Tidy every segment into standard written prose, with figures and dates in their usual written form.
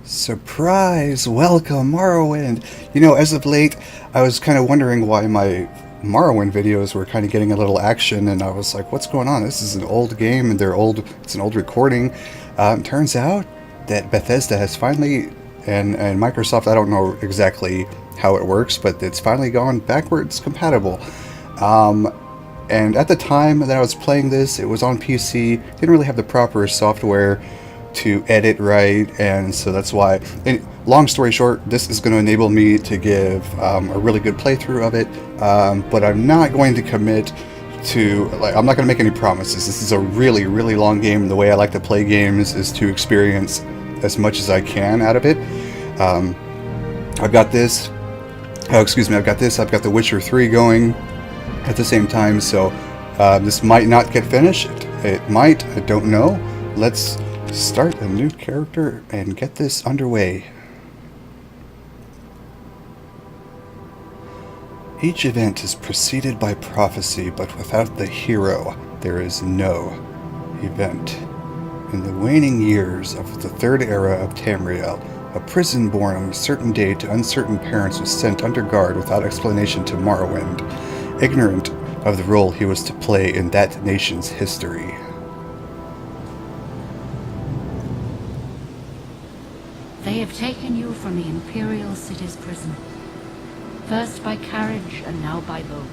Surprise! Welcome, Morrowind! You know, as of late, I was kind of wondering why my Morrowind videos were kind of getting a little action, and I was like, what's going on? This is an old game, and it's an old recording. Turns out that Bethesda has finally, and Microsoft, I don't know exactly how it works, but it's finally gone backwards compatible. And at the time that I was playing this, it was on PC, didn't really have the proper software to edit right, and so that's why. And long story short, this is going to enable me to give a really good playthrough of it, but I'm not going to commit to, I'm not going to make any promises. This is a really, really long game. The way I like to play games is to experience as much as I can out of it. I've got this. Oh, excuse me. I've got The Witcher 3 going at the same time, so this might not get finished. It might. I don't know. Let's start a new character and get this underway. Each event is preceded by prophecy, but without the hero, there is no event. In the waning years of the Third Era of Tamriel, a prison born on a certain day to uncertain parents was sent under guard without explanation to Morrowind, ignorant of the role he was to play in that nation's history. They have taken you from the Imperial city's prison, first by carriage and now by boat.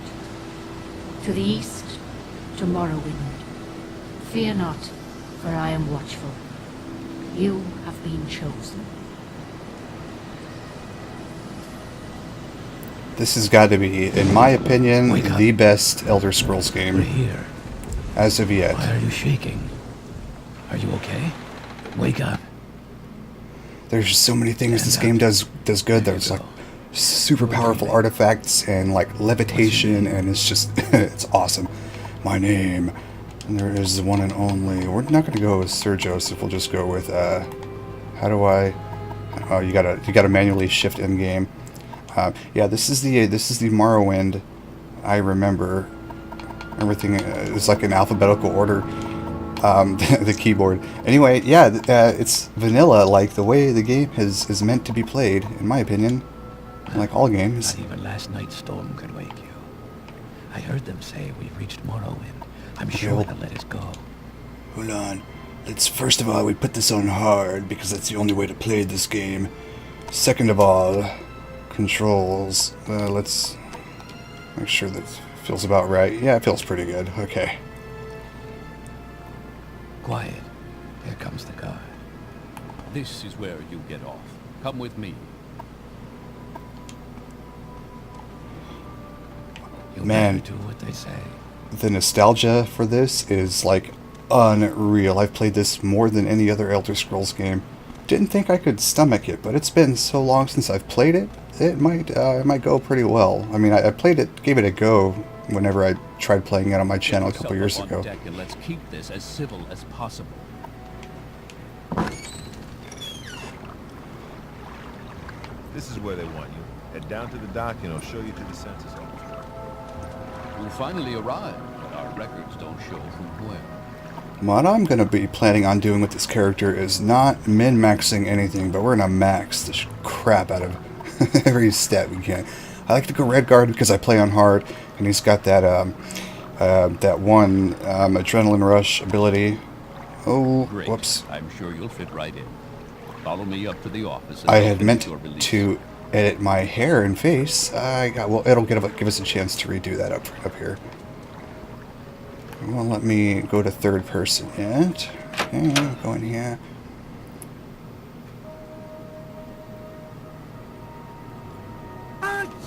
To the east, to Morrowind. Fear not, for I am watchful. You have been chosen. This has got to be, in my opinion, the best Elder Scrolls game. We're here. As of yet. Why are you shaking? Are you okay? Wake up. There's just so many things this game does good. There's like super powerful artifacts and like levitation, and it's just it's awesome. My name, and there is the one and only. We're not going to go with Sir Joseph. We'll just go with how do I? Oh, you gotta manually shift in game. Yeah, this is the Morrowind. I remember everything is like in alphabetical order. The keyboard. Anyway, yeah, it's vanilla, like the way the game is meant to be played, in my opinion. Like all games. Not even last night's storm could wake you. I heard them say we've reached Morrowind. I'm sure they'll let us go. Hold on. First of all, we put this on hard, because that's the only way to play this game. Second of all, controls. Let's make sure that feels about right. Yeah, it feels pretty good. Okay. Quiet. Here comes the guard. This is where you get off. Come with me. You'll Man, never do what they say. The nostalgia for this is like unreal. I've played this more than any other Elder Scrolls game. Didn't think I could stomach it, but it's been so long since I've played it. It might go pretty well. I mean, I played it, gave it a go whenever I tried playing it on my channel a couple years ago. And let's keep this as civil as possible. This is where they want you. Head down to the dock and I'll show you to the census office. We finally arrived, but our records don't show from where. What I'm going to be planning on doing with this character is not min-maxing anything, but we're going to max the crap out of every stat we can. I like to go Redguard because I play on hard, and he's got that that one adrenaline rush ability. Oh, Great. Whoops! I'm sure you'll fit right in. Follow me up to the office. I had meant to edit my hair and face. It'll give us a chance to redo that up here. It won't let me go to third person yet. Okay, go in here.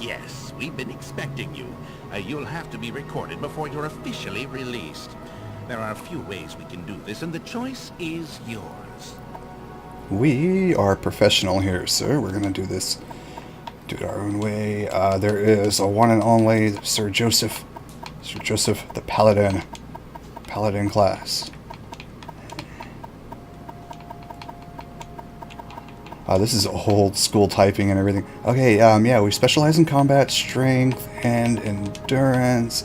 Yes, we've been expecting you. You'll have to be recorded before you're officially released. There are a few ways we can do this, and the choice is yours. We are professional here, sir. We're gonna do this, do it our own way. There is a one and only Sir Joseph the Paladin class. This is old school typing and everything. Okay, yeah, we specialize in combat, strength, and endurance.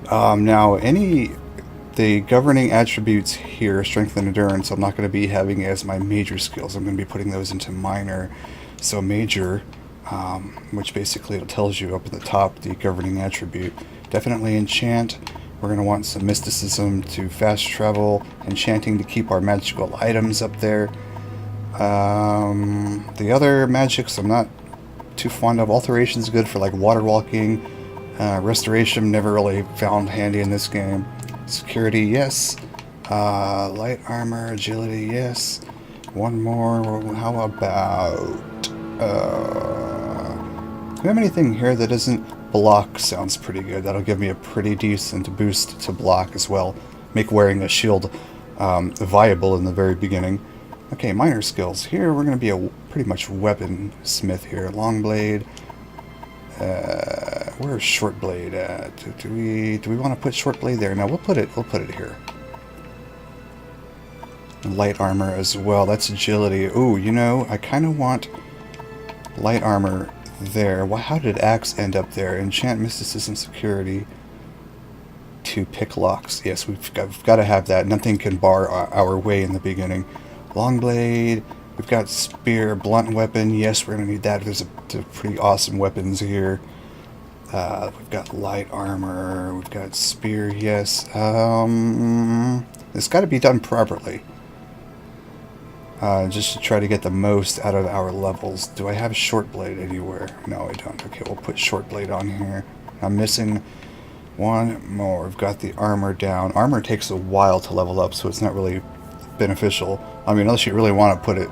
Now, any the governing attributes here, strength and endurance, I'm not going to be having as my major skills. I'm going to be putting those into minor. So major, which basically it tells you up at the top the governing attribute. Definitely enchant. We're going to want some mysticism to fast travel, enchanting to keep our magical items up there. The other magics I'm not too fond of. Alteration is good for like water walking. Restoration never really found handy in this game. Security, yes. Light armor, agility, yes. One more. How about... do we have anything here that isn't block? Sounds pretty good. That'll give me a pretty decent boost to block as well. Make wearing a shield viable in the very beginning. Okay, minor skills. Here we're going to be a pretty much weapon smith here. Long blade. Where's short blade at? Do we want to put short blade there? No, we'll put it here. Light armor as well. That's agility. Ooh, you know, I kind of want light armor there. Well, how did axe end up there? Enchant mysticism security to pick locks. Yes, we've got to have that. Nothing can bar our way in the beginning. Long blade. We've got spear, blunt weapon. Yes, we're going to need that. There's a pretty awesome weapons here. We've got light armor. We've got spear. Yes. It's got to be done properly. Just to try to get the most out of our levels. Do I have short blade anywhere? No, I don't. Okay, we'll put short blade on here. I'm missing one more. We've got the armor down. Armor takes a while to level up, so it's not really beneficial. I mean, unless you really want to put it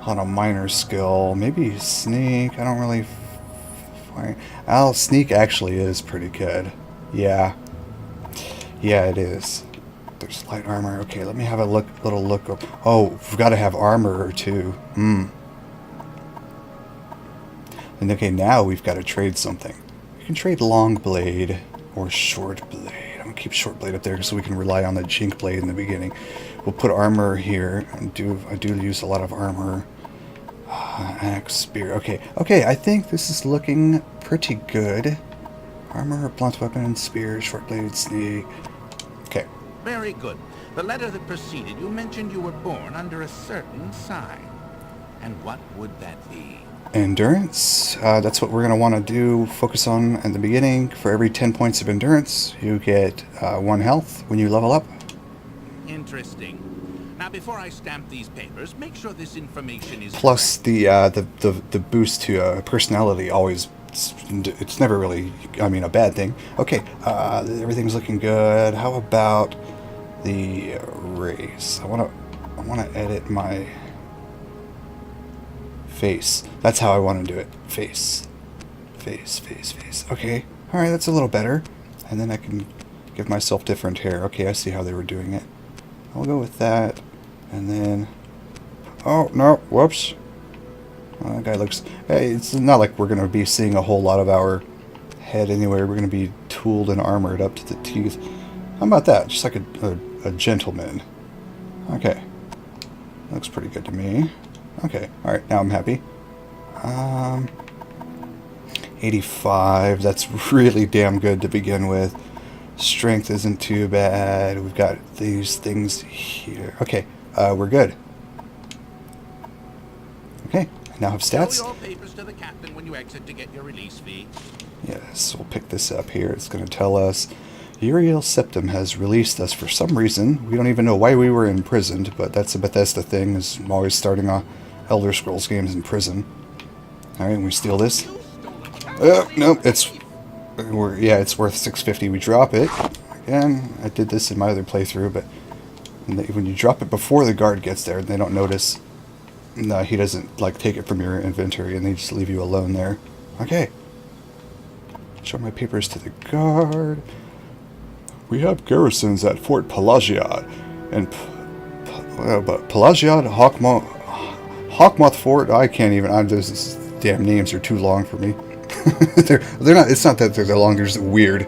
on a minor skill. Maybe sneak. I don't really find... sneak actually is pretty good. Yeah. Yeah, it is. There's light armor. Okay, let me have a little look. Oh, we've got to have armor too. And okay, now we've got to trade something. We can trade long blade or short blade. I'm gonna keep short blade up there so we can rely on the jink blade in the beginning. We'll put armor here. I do use a lot of armor. Axe, spear. Okay, I think this is looking pretty good. Armor, blunt weapon, spear, short blade, sneak. Okay. Very good. The letter that preceded you mentioned you were born under a certain sign. And what would that be? Endurance. That's what we're going to want to do. Focus on at the beginning. For every 10 points of endurance, you get 1 health when you level up. Interesting. Now, before I stamp these papers, make sure this information is plus the boost to personality always. It's never really, I mean, a bad thing. Okay, everything's looking good. How about the race? I want to edit my face. That's how I want to do it. Face. Okay. All right, that's a little better. And then I can give myself different hair. Okay, I see how they were doing it. I'll go with that. And then, oh no, whoops. Oh, that guy looks... Hey, it's not like we're going to be seeing a whole lot of our head anywhere. We're going to be tooled and armored up to the teeth. How about that? Just like a gentleman. Okay. Looks pretty good to me. Okay. Alright, now I'm happy. 85. That's really damn good to begin with. Strength isn't too bad. We've got these things here. Okay. We're good. Okay. Now have stats. Show your papers to the captain when you exit to get your release fee. Yes, we'll pick this up here. It's going to tell us Uriel Septim has released us for some reason. We don't even know why we were imprisoned, but that's a Bethesda thing. Is I'm always starting Elder Scrolls games in prison. All right, we steal this. No, it's worth 650. We drop it. Again, I did this in my other playthrough, but when you drop it before the guard gets there, they don't notice. No, he doesn't like take it from your inventory, and they just leave you alone there. Okay. Show my papers to the guard. We have garrisons at Fort Pelagiad and Pelagiad, Hawkmoth Fort. I can't even. Those damn names are too long for me. they're not. It's not that they're long. They're just weird.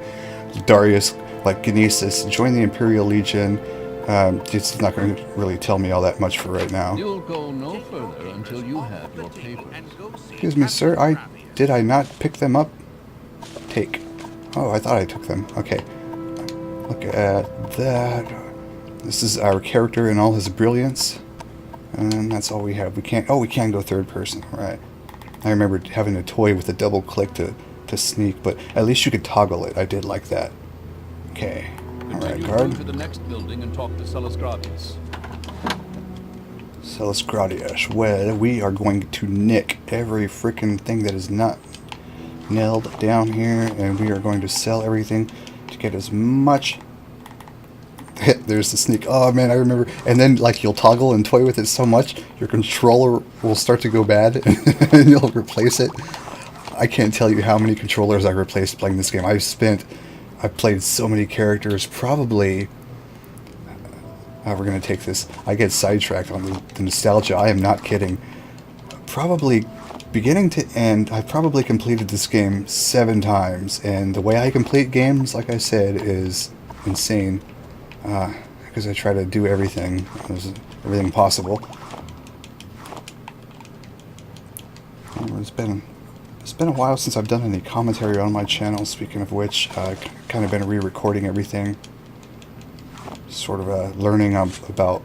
Darius, like Gnesis, join the Imperial Legion. It's not going to really tell me all that much for right now. You'll go no further until you have your papers. Excuse me, sir. Did I not pick them up? Take. Oh, I thought I took them. Okay. Look at that. This is our character in all his brilliance. And that's all we have. We can't... Oh, we can go third person. Right. I remember having a toy with a double click to sneak, but at least you could toggle it. I did like that. Okay. Alright, Continue guard. to the next building and talk to Celis Gradius. Celis Gradius. Well, we are going to nick every freaking thing that is not nailed down here, and we are going to sell everything to get as much... There's the sneak. Oh man, I remember. And then like you'll toggle and toy with it so much, your controller will start to go bad and you'll replace it. I can't tell you how many controllers I replaced playing this game. I've played so many characters, probably... we're going to take this. I get sidetracked on the nostalgia. I am not kidding. Probably beginning to end, I've probably completed this game 7 times. And the way I complete games, like I said, is insane. Because I try to do everything possible. It's been a while since I've done any commentary on my channel. Speaking of which, I've kind of been re-recording everything. Sort of learning about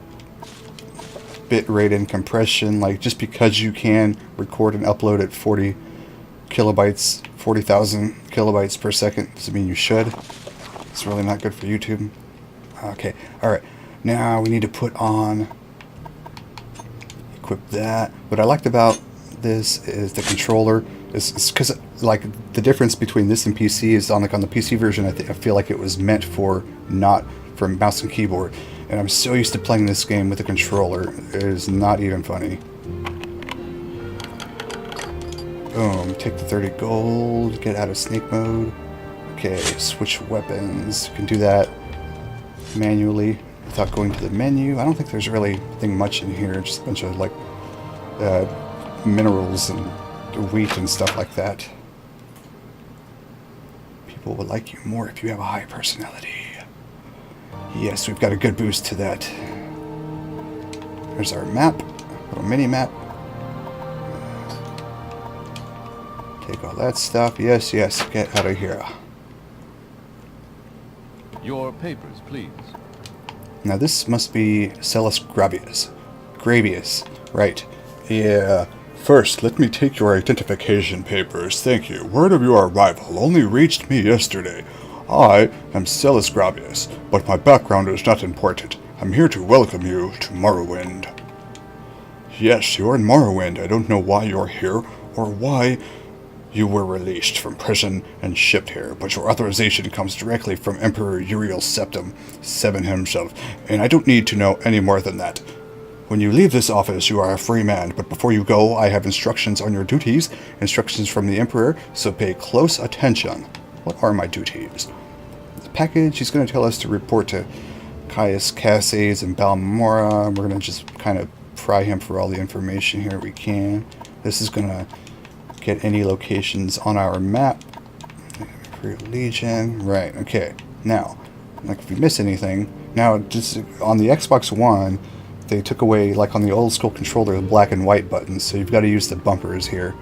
bitrate and compression. Like, just because you can record and upload at 40 kilobytes, 40,000 kilobytes per second, doesn't mean you should. It's really not good for YouTube. Okay, alright. Now we need to put on... Equip that. What I liked about this is the controller. It's because, like, the difference between this and PC is on the PC version, I feel like it was meant for, not for mouse and keyboard. And I'm so used to playing this game with a controller, it is not even funny. Boom, take the 30 gold, get out of snake mode. Okay, switch weapons. You can do that manually without going to the menu. I don't think there's really anything much in here, just a bunch of, like, minerals and wheat and stuff like that. People will like you more if you have a high personality. Yes, we've got a good boost to that. There's our map, little mini map. Take all that stuff. Yes, yes, get out of here. Your papers, please. Now this must be Celis Gradius. Gravius, right. Yeah. First, let me take your identification papers. Thank you. Word of your arrival only reached me yesterday. I am Celis Gradius, but my background is not important. I'm here to welcome you to Morrowind. Yes, you're in Morrowind. I don't know why you're here, or why you were released from prison and shipped here, but your authorization comes directly from Emperor Uriel Septim, Seven himself, and I don't need to know any more than that. When you leave this office, you are a free man, but before you go, I have instructions on your duties, instructions from the Emperor, so pay close attention. What are my duties? The package, he's going to tell us to report to Caius Casades and Balmora. We're going to just kind of pry him for all the information here we can. This is going to get any locations on our map. Imperial Legion. Right, okay. Now, like if you miss anything, now just on the Xbox One, they took away, like on the old school controller, the black and white buttons, so you've got to use the bumpers here.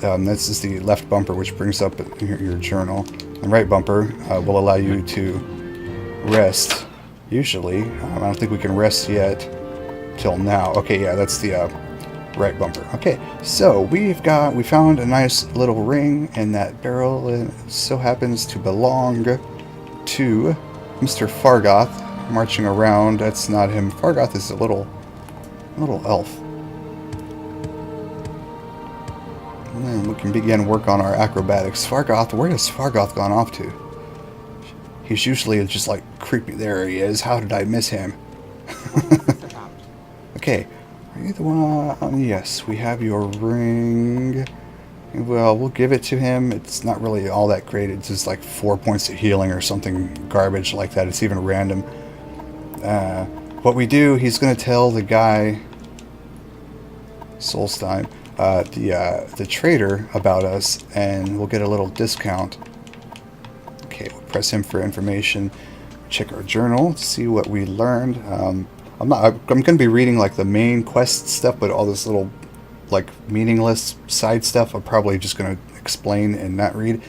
This is the left bumper, which brings up your journal. The right bumper will allow you to rest, usually. I don't think we can rest yet till now. Okay, yeah, that's the right bumper. Okay, so we found a nice little ring in that barrel. It so happens to belong to Mr. Fargoth. Marching around, that's not him. Fargoth is a little elf. And then we can begin work on our acrobatics. Fargoth, where has Fargoth gone off to? He's usually just like creepy. There he is. How did I miss him? Okay, are you the one? Yes, we have your ring. Well, we'll give it to him. It's not really all that great. It's just like 4 points of healing or something garbage like that. It's even random. What we do, he's going to tell the guy, Solstein, the trader about us, and we'll get a little discount. Okay, we'll press him for information. Check our journal, see what we learned. I'm going to be reading like the main quest stuff, but all this little like meaningless side stuff I'm probably just going to explain and not read.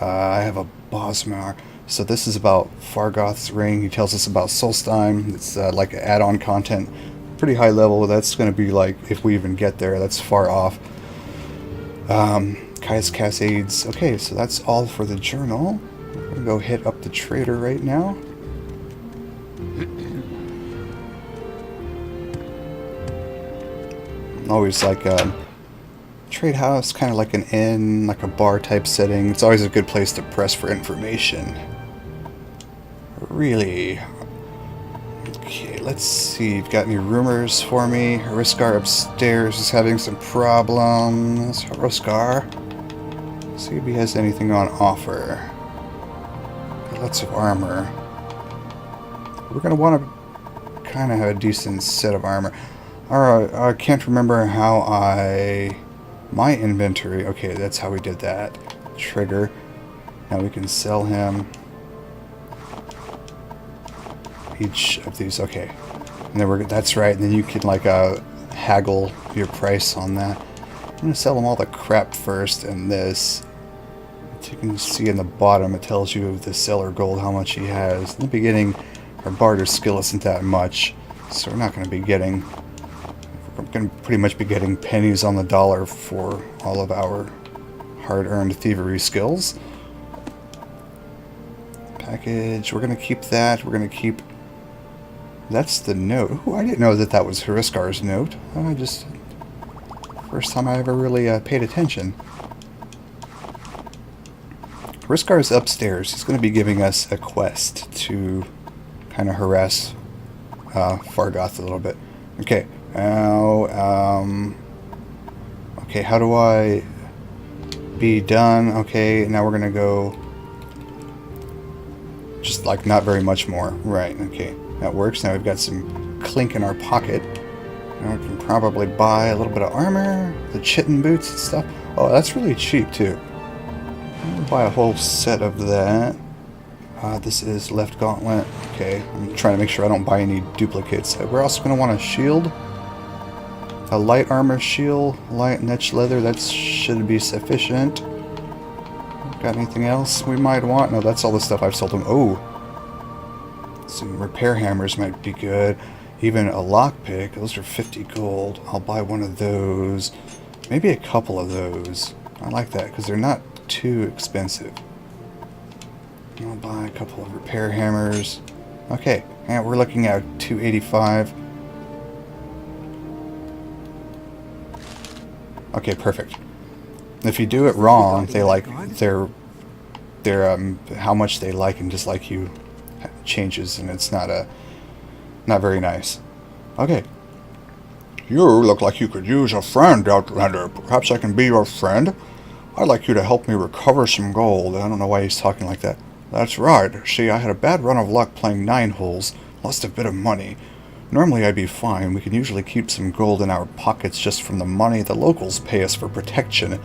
I have a Bosmar. So this is about Fargoth's ring. He tells us about Solstheim. It's like add-on content. Pretty high level. That's going to be like, if we even get there, that's far off. Kai's Cascades. Okay, so that's all for the journal. I'm going to go hit up the trader right now. Always like a trade house, kind of like an inn, like a bar type setting. It's always a good place to press for information. Really. Okay, let's see. You've got any rumors for me? Hroskar upstairs is having some problems. Hroskar. See if he has anything on offer. Got lots of armor. We're going to want to kind of have a decent set of armor. Alright, I can't remember how my inventory. Okay, that's how we did that. Trigger. Now we can sell him each of these. Okay, and then that's right. And then you can like haggle your price on that. I'm gonna sell him all the crap first, and this. You can see in the bottom it tells you of the seller gold how much he has. In the beginning, our barter skill isn't that much, so we're not going to be getting. We're going to pretty much be getting pennies on the dollar for all of our hard-earned thievery skills. Package, we're going to keep that. We're going to keep... That's the note. Ooh, I didn't know that that was Hriskar's note. I just... First time I ever really paid attention. Hriskar's upstairs. He's going to be giving us a quest to kind of harass Fargoth a little bit. Okay. Now, okay, how do I be done? Okay, now we're going to go just like not very much more. Right, okay, that works. Now we've got some clink in our pocket. Now we can probably buy a little bit of armor, the chitin boots and stuff. Oh, that's really cheap too. I'm going to buy a whole set of that. This is left gauntlet. Okay, I'm trying to make sure I don't buy any duplicates. We're also going to want a shield. A light armor shield, light niche leather, that should be sufficient. Got anything else we might want? No, that's all the stuff I've sold them. Oh! Some repair hammers might be good. Even a lockpick, those are 50 gold. I'll buy one of those. Maybe a couple of those. I like that, because they're not too expensive. I'll buy a couple of repair hammers. Okay, and we're looking at 285. Okay, perfect. If you do it wrong, they like their how much they like and dislike you changes, and it's not very nice. Okay. You look like you could use a friend, Outlander. Perhaps I can be your friend? I'd like you to help me recover some gold. I don't know why he's talking like that. That's right. See, I had a bad run of luck playing 9 holes. Lost a bit of money. Normally I'd be fine. We can usually keep some gold in our pockets just from the money the locals pay us for protection.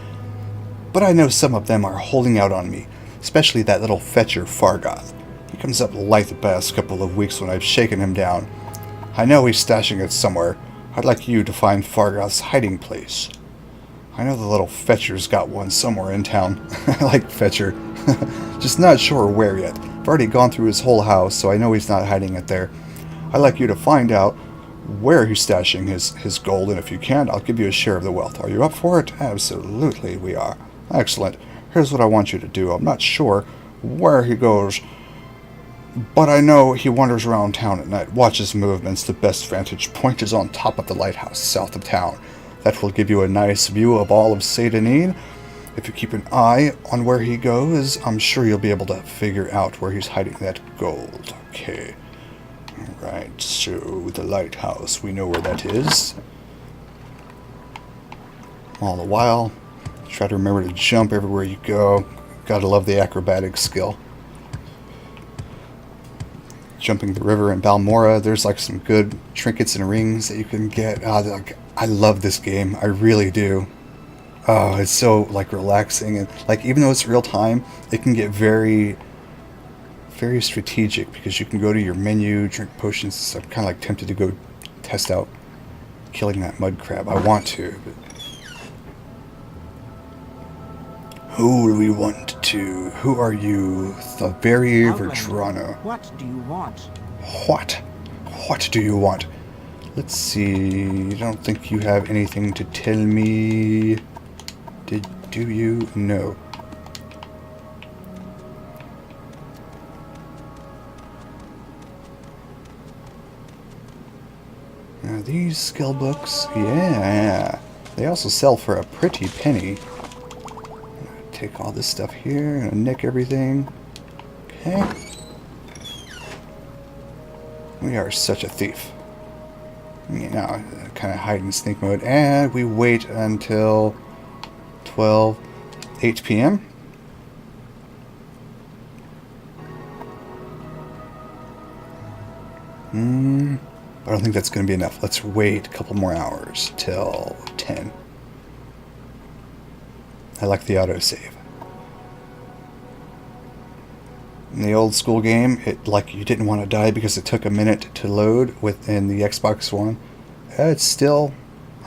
But I know some of them are holding out on me, especially that little fetcher Fargoth. He comes up light the past couple of weeks when I've shaken him down. I know he's stashing it somewhere. I'd like you to find Fargoth's hiding place. I know the little fetcher's got one somewhere in town. I like fetcher. Just not sure where yet. I've already gone through his whole house, so I know he's not hiding it there. I'd like you to find out where he's stashing his gold, and if you can, I'll give you a share of the wealth. Are you up for it? Absolutely, we are. Excellent. Here's what I want you to do. I'm not sure where he goes, but I know he wanders around town at night, watches movements. The best vantage point is on top of the lighthouse south of town. That will give you a nice view of all of Seydanin. If you keep an eye on where he goes, I'm sure you'll be able to figure out where he's hiding that gold. Okay. Alright, so the lighthouse, we know where that is. All the while, try to remember to jump everywhere you go. Gotta love the acrobatic skill. Jumping the river in Balmora, there's like some good trinkets and rings that you can get. I love this game, I really do. Oh, it's so like relaxing, and like even though it's real time, it can get very strategic because you can go to your menu, drink potions. So I'm kind of like tempted to go test out killing that mud crab. I want to, but Who will we want to? Who are you? The very Outlander, Verdrana. what do you want? What? What do you want? Let's see. I don't think you have anything to tell me. Do you? No. Now these skill books, yeah. They also sell for a pretty penny. Take all this stuff here and nick everything. Okay. We are such a thief. Now, kind of hide and sneak mode. And we wait until 8 p.m. I don't think that's going to be enough. Let's wait a couple more hours till 10. I like the autosave. In the old school game, like you didn't want to die because it took a minute to load within the Xbox One. It's still...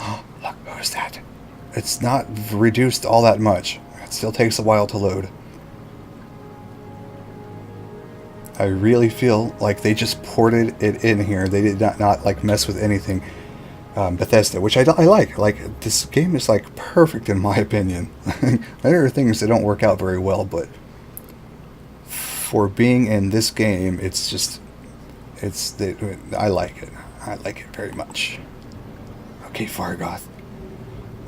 Oh, look, who's that? It's not reduced all that much. It still takes a while to load. I really feel like they just ported it in here. They did not like mess with anything. Bethesda, which I like. Like, this game is like perfect in my opinion. There are things that don't work out very well, but for being in this game, it's just, I like it. I like it very much. Okay, Vargoth.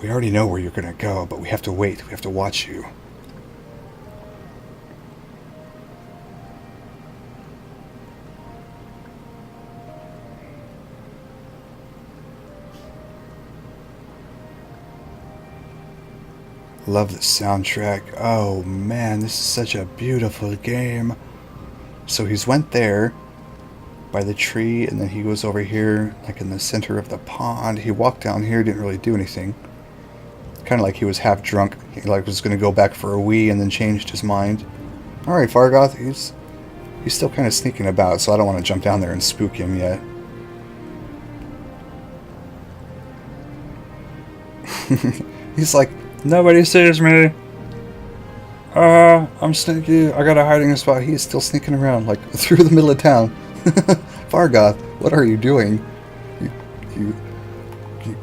We already know where you're gonna go, but we have to wait. We have to watch you. Love the soundtrack. Oh man, this is such a beautiful game. So he's went there by the tree, and then he goes over here, like in the center of the pond. He walked down here, didn't really do anything. Kind of like he was half drunk. He like was going to go back for a wee, and then changed his mind. All right, Vargoth, he's still kind of sneaking about, so I don't want to jump down there and spook him yet. He's like, nobody sees me. I'm sneaky. I got a hiding spot. He's still sneaking around, like, through the middle of town. Vargoth, what are you doing? You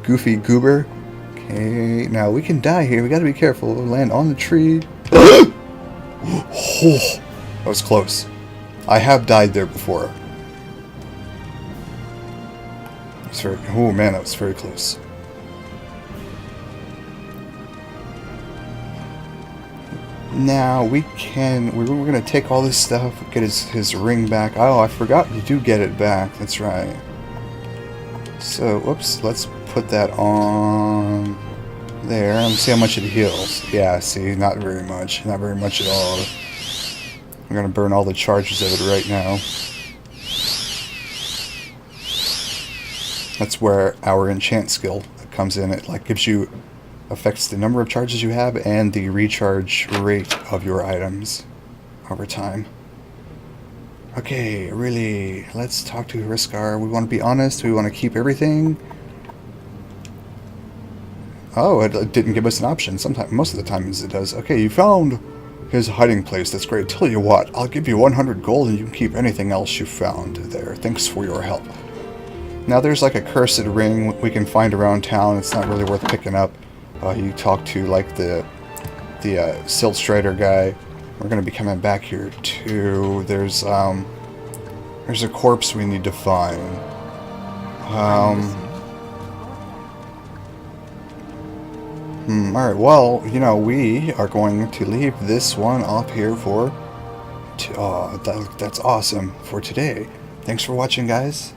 goofy goober. Okay, now we can die here. We gotta be careful. We'll land on the tree. Oh, that was close. I have died there before. It's very, oh man, that was very close. Now we can, we're going to take all this stuff, get his ring back. Oh, I forgot you do get it back. That's right. So, whoops, let's put that on there and see how much it heals. Yeah, see, not very much. Not very much at all. I'm going to burn all the charges of it right now. That's where our enchant skill comes in. It like gives you, affects the number of charges you have and the recharge rate of your items over time. Okay, really, let's talk to Hriskar. We want to be honest. We want to keep everything. Oh, it didn't give us an option. Sometimes, most of the times it does. Okay, you found his hiding place. That's great. Tell you what, I'll give you 100 gold and you can keep anything else you found there. Thanks for your help. Now there's like a cursed ring we can find around town. It's not really worth picking up. You talk to like the Silt Strider guy. We're gonna be coming back here too. There's a corpse we need to find. Alright, well, you know, we are going to leave this one off here for... that's awesome for today. Thanks for watching, guys.